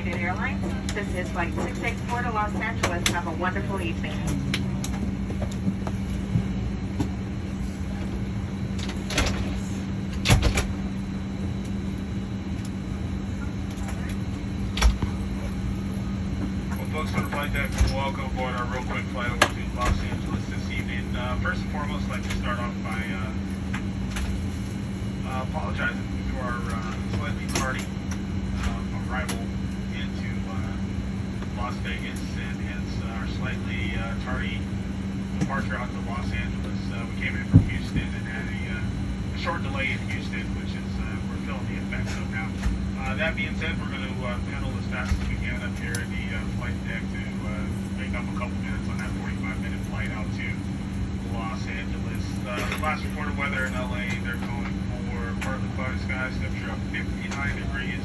United Airlines. This is Flight 664 to Los Angeles. Have a wonderful evening. Folks on the flight deck, welcome aboard our real quick flight over to Los Angeles this evening. First and foremost, I'd like to start off by apologizing to our slightly tardy arrival into Las Vegas and hence our slightly tardy departure out to Los Angeles. We came in from Houston and had a short delay in Houston, which is we're feeling the effects of now. That being said, we're going to pedal as fast as we can up here at the flight deck to make up a couple minutes on that 45-minute flight out to Los Angeles. The last reported weather in LA, they're calling for partly cloudy skies, temperature up 59 degrees.